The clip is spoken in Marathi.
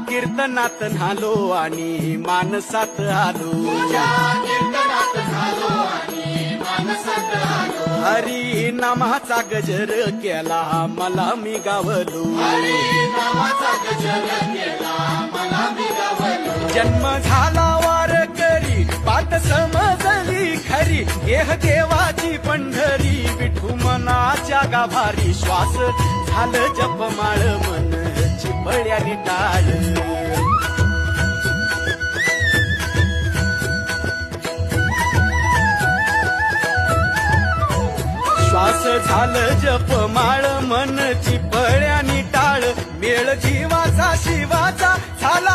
कीर्तनात न्हालो आणि मानसात आलो हरी नामाचा गजर केला मला मी गावलो जन्म झाला वारकरी पाठ समजली खरी देह देवाची पंढरी विठू मनाच्या गाभारी श्वास झालं जपमाळ मन चिपळ्यानी टाळ श्वास झालं जपमाळ मन चिपळ्यानी टाळ मेळ जीवाचा शिवाचा झाला